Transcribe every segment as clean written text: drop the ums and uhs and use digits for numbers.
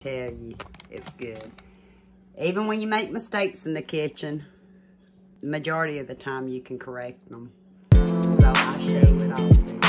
tell you, it's good. Even when you make mistakes in the kitchen, the majority of the time you can correct them. So I show it all to you.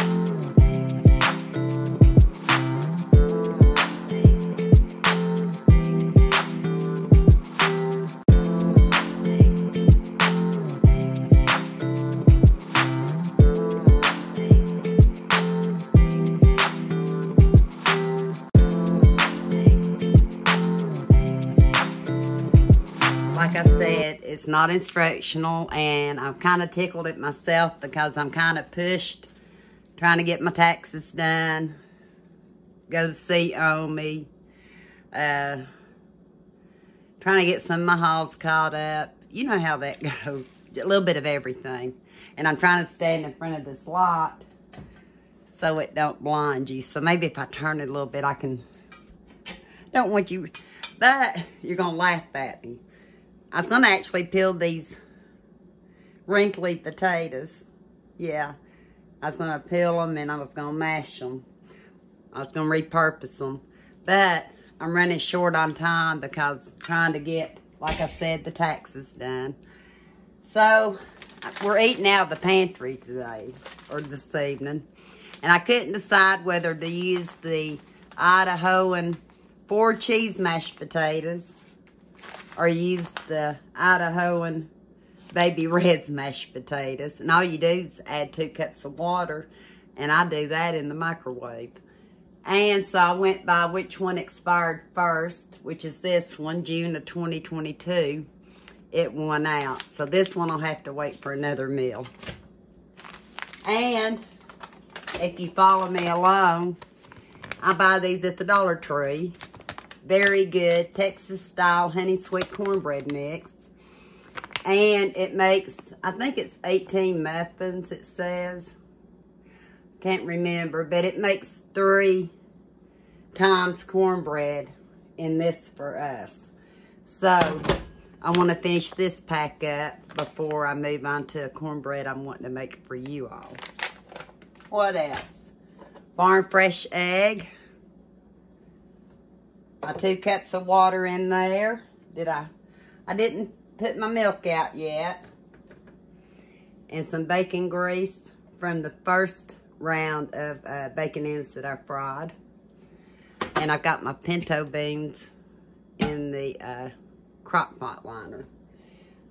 Like I said, it's not instructional, and I'm kind of tickled at myself because I'm kind of pushed trying to get my taxes done, go to see on me, trying to get some of my hauls caught up. You know how that goes, a little bit of everything. And I'm trying to stand in front of this lot so it don't blind you. So maybe if I turn it a little bit, I can, don't want you, but you're going to laugh at me. I was going to actually peel these wrinkly potatoes. Yeah. I was going to peel them and I was going to mash them. I was going to repurpose them. But I'm running short on time because I'm trying to get, like I said, the taxes done. So, we're eating out of the pantry today, or this evening. And I couldn't decide whether to use the Idahoan 4 cheese mashed potatoes or use the Idahoan Baby Red's mashed potatoes. And all you do is add 2 cups of water, and I do that in the microwave. And so I went by which one expired first, which is this one, June of 2022. It won out. So this one will have to wait for another meal. And if you follow me along, I buy these at the Dollar Tree. Very good Texas style honey sweet cornbread mix. And it makes, I think it's 18 muffins, it says. Can't remember, but it makes 3 times cornbread in this for us. So, I want to finish this pack up before I move on to a cornbread I'm wanting to make for you all. What else? Farm fresh egg. My 2 cups of water in there. I didn't put my milk out yet. And some bacon grease from the first round of bacon ends that I fried. And I've got my pinto beans in the crock pot liner.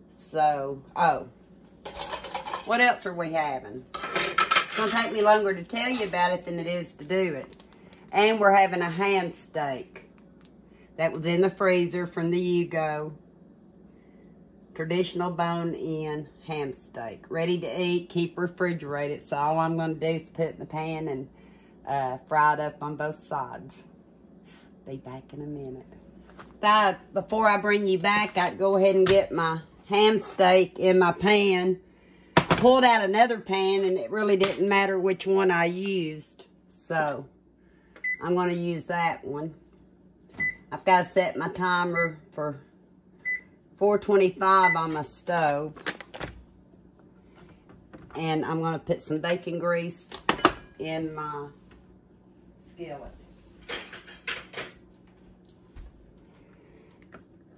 So, oh. What else are we having? It's going to take me longer to tell you about it than it is to do it. And we're having a ham steak. That was in the freezer from the Yugo. Traditional bone-in ham steak. Ready to eat, keep refrigerated. So all I'm going to do is put it in the pan and fry it up on both sides. Be back in a minute. Before I bring you back, I'd go ahead and get my ham steak in my pan. I pulled out another pan and it really didn't matter which one I used. So I'm going to use that one. I've got to set my timer for 425 on my stove. And I'm going to put some bacon grease in my skillet.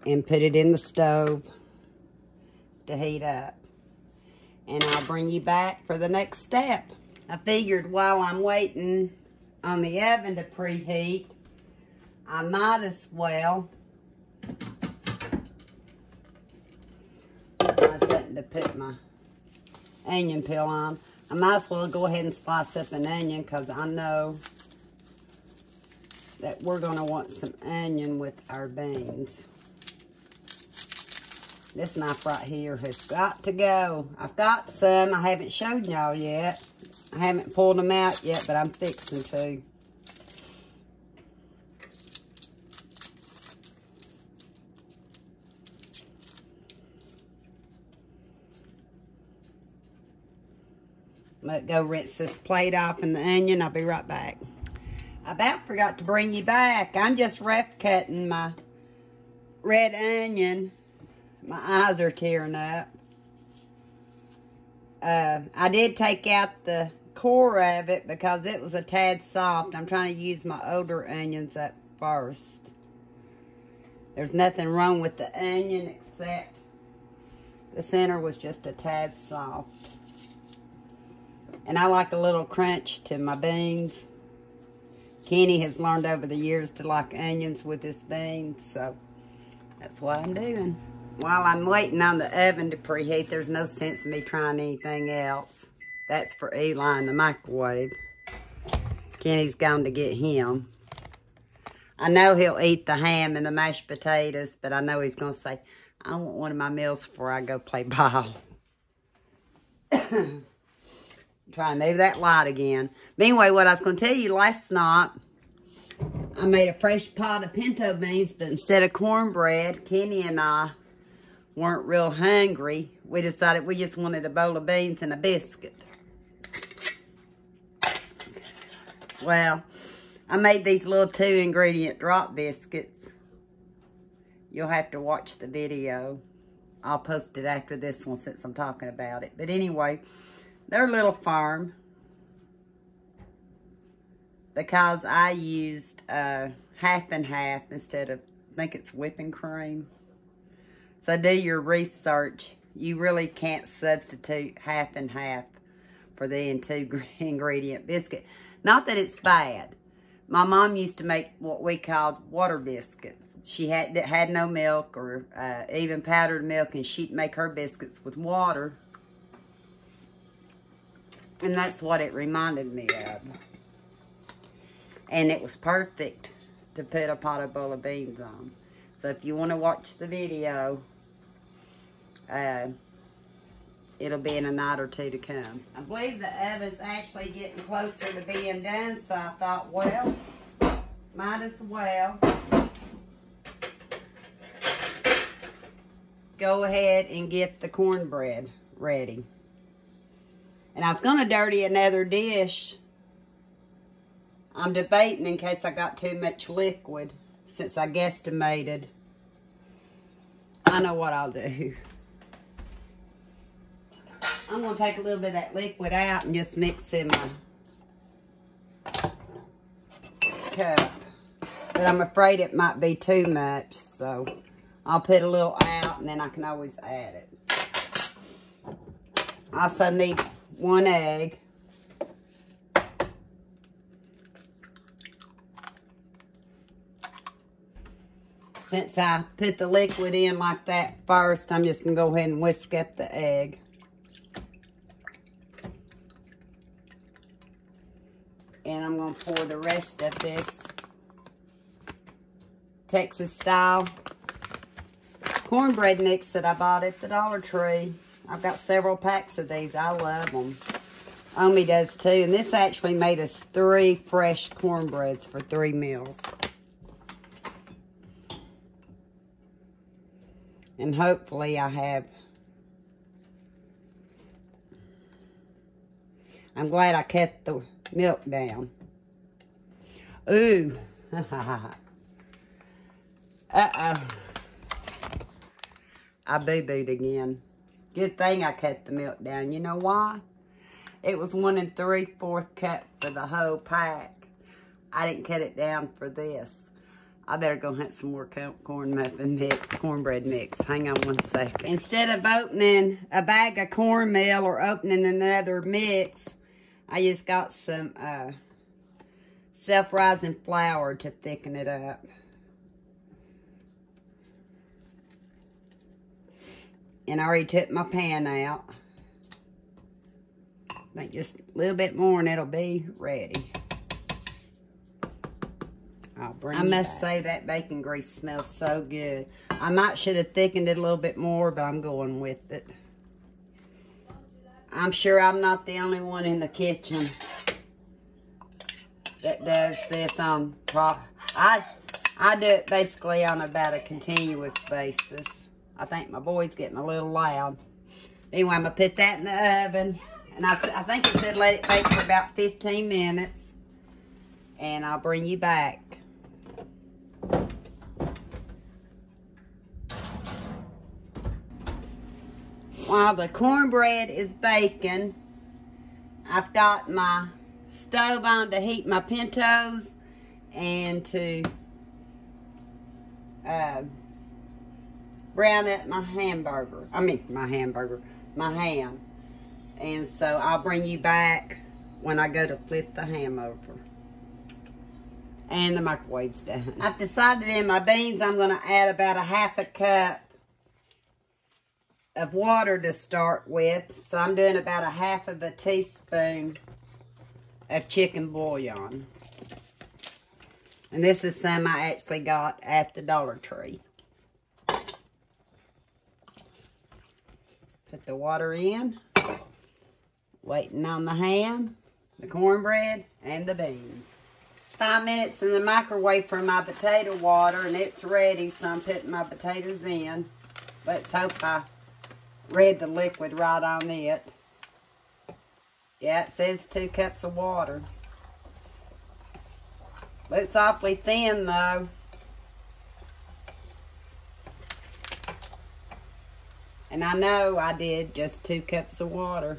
And put it in the stove to heat up. And I'll bring you back for the next step. I figured while I'm waiting on the oven to preheat, I might as well, I was to put my onion peel on. I might as well go ahead and slice up an onion because I know that we're going to want some onion with our beans. This knife right here has got to go. I've got some. I haven't showed y'all yet. I haven't pulled them out yet, but I'm fixing to. Let go rinse this plate off and the onion. I'll be right back. I about forgot to bring you back. I'm just rough cutting my red onion. My eyes are tearing up. I did take out the core of it because it was a tad soft. I'm trying to use my older onions up first. There's nothing wrong with the onion except the center was just a tad soft. And I like a little crunch to my beans. Kenny has learned over the years to like onions with his beans, so that's what I'm doing. While I'm waiting on the oven to preheat, there's no sense in me trying anything else. That's for Eli in the microwave. Kenny's gone to get him. I know he'll eat the ham and the mashed potatoes, but I know he's going to say, I want one of my meals before I go play ball. Trying to move that light again. But anyway, what I was going to tell you last night, I made a fresh pot of pinto beans, but instead of cornbread, Kenny and I weren't real hungry. We decided we just wanted a bowl of beans and a biscuit. Well, I made these little 2-ingredient drop biscuits. You'll have to watch the video. I'll post it after this one since I'm talking about it. But anyway, they're a little firm because I used half and half instead of, I think it's whipping cream. So do your research. You really can't substitute half and half for the 2-ingredient biscuit. Not that it's bad. My mom used to make what we called water biscuits. She had no milk or even powdered milk, and she'd make her biscuits with water. And that's what it reminded me of. And it was perfect to put a pot of bowl of beans on. So if you want to watch the video, it'll be in a night or two to come. I believe the oven's actually getting closer to being done, so I thought, well, might as well go ahead and get the cornbread ready. And I was going to dirty another dish. I'm debating in case I got too much liquid, since I guesstimated. I know what I'll do. I'm going to take a little bit of that liquid out and just mix in my cup. But I'm afraid it might be too much, so I'll put a little out and then I can always add it. I also need 1 egg. Since I put the liquid in like that first, I'm just going to go ahead and whisk up the egg. And I'm going to pour the rest of this Texas style cornbread mix that I bought at the Dollar Tree. I've got several packs of these. I love them. Omi does too. And this actually made us 3 fresh cornbreads for 3 meals. And hopefully I have. I'm glad I cut the milk down. Ooh. Uh-oh. I boo-booed again. Good thing I cut the milk down. You know why? It was 1 3/4 cup for the whole pack. I didn't cut it down for this. I better go hunt some more cornbread mix. Hang on 1 second. Instead of opening a bag of cornmeal or opening another mix, I just got some self-rising flour to thicken it up. And I already took my pan out. I think just a little bit more and it'll be ready. I must say that bacon grease smells so good. I should have thickened it a little bit more, but I'm going with it. I'm sure I'm not the only one in the kitchen that does this on I do it basically on about a continuous basis. I think my boy's getting a little loud. Anyway, I'm going to put that in the oven. And I think it said let it bake for about 15 minutes. And I'll bring you back. While the cornbread is baking, I've got my stove on to heat my pintos and to brown up my ham. And so I'll bring you back when I go to flip the ham over. And the microwave's done. I've decided in my beans I'm going to add about a half a cup of water to start with. So I'm doing about a half of a teaspoon of chicken bouillon. And this is some I actually got at the Dollar Tree. Put the water in. Waiting on the ham, the cornbread, and the beans. 5 minutes in the microwave for my potato water, and it's ready, so I'm putting my potatoes in. Let's hope I read the liquid right on it. Yeah, it says 2 cups of water. Looks awfully thin, though. And I know I did just 2 cups of water.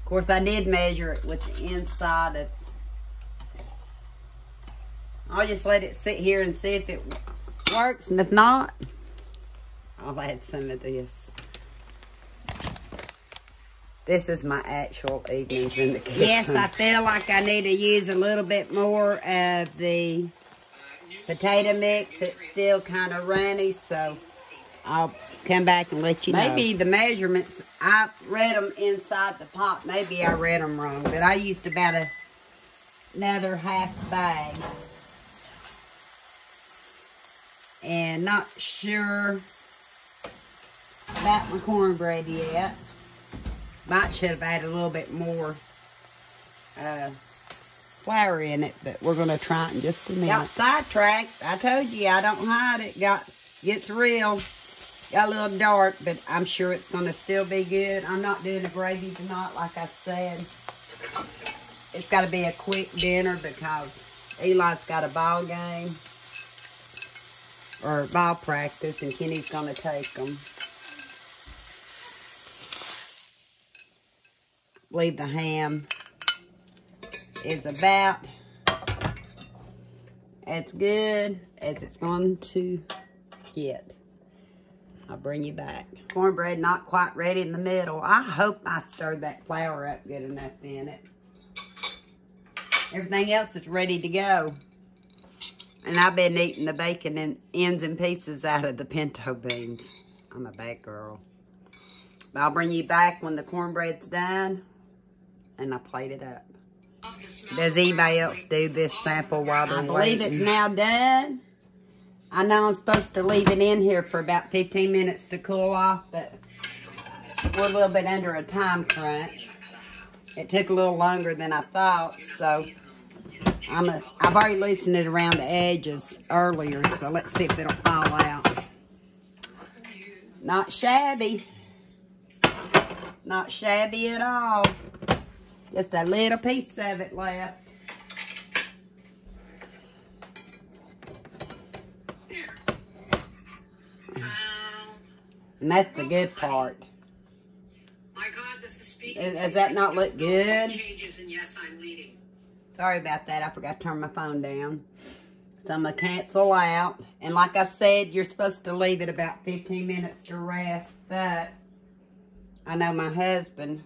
Of course, I did measure it with the inside of. I'll just let it sit here and see if it works, and if not, I'll add some of this. This is my actual evenings in the kitchen. Yes, I feel like I need to use a little bit more of the potato mix. It's still kind of runny, so I'll come back and let you know. Maybe the measurements, I read them inside the pot. Maybe I read them wrong, but I used about another half bag. And not sure about my cornbread yet. Might should have added a little bit more flour in it, but we're going to try it in just a minute. Got sidetracked. I told you I don't hide it. Gets real. Got a little dark, but I'm sure it's going to still be good. I'm not doing a gravy tonight, like I said. It's got to be a quick dinner because Eli's got a ball game. Or ball practice, and Kenny's going to take them. I believe the ham is about as good as it's going to get. I'll bring you back. Cornbread not quite ready in the middle. I hope I stirred that flour up good enough in it. Everything else is ready to go. And I've been eating the bacon in ends and pieces out of the pinto beans. I'm a bad girl. But I'll bring you back when the cornbread's done. And I plate it up. Does anybody else do this sample while they're waiting? I believe it's now done. I know I'm supposed to leave it in here for about 15 minutes to cool off, but we're a little bit under a time crunch. It took a little longer than I thought, so I've already loosened it around the edges earlier, so let's see if it'll fall out. Not shabby. Not shabby at all. Just a little piece of it left. And that's the good part. My God, this is speaking. Does that not look good? Yes, I'm leading. Sorry about that. I forgot to turn my phone down. So I'm going to cancel out. And like I said, you're supposed to leave it about 15 minutes to rest. But I know my husband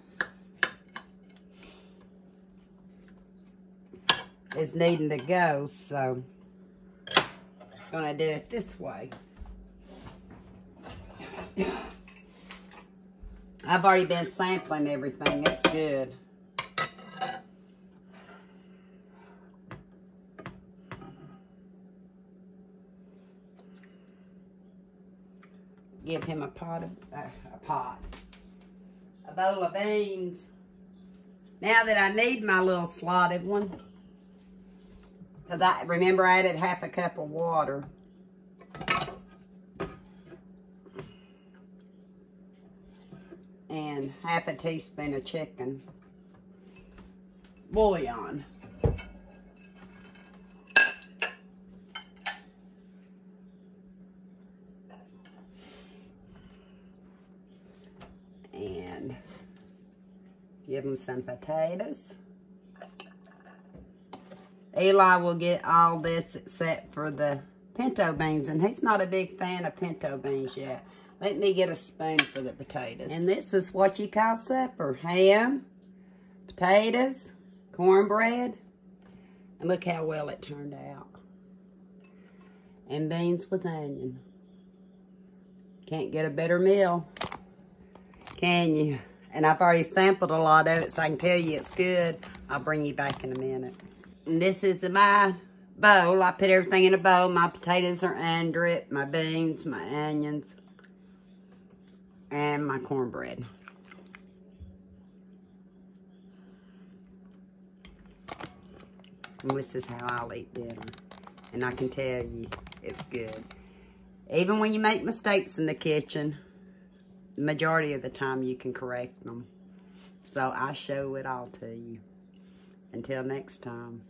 is needing to go. So I'm going to do it this way. I've already been sampling everything. It's good. Give him a bowl of beans. Now that I need my little slotted one, because I remember I added half a cup of water. And half a teaspoon of chicken bouillon. And give them some potatoes. Eli will get all this except for the pinto beans, and he's not a big fan of pinto beans yet. Let me get a spoon for the potatoes. And this is what you call supper. Ham, potatoes, cornbread, and look how well it turned out. And beans with onion. Can't get a better meal, can you? And I've already sampled a lot of it, so I can tell you it's good. I'll bring you back in a minute. And this is my bowl. I put everything in a bowl. My potatoes are under it, my beans, my onions, and my cornbread. And this is how I'll eat dinner. And I can tell you, it's good. Even when you make mistakes in the kitchen, the majority of the time you can correct them. So I show it all to you. Until next time.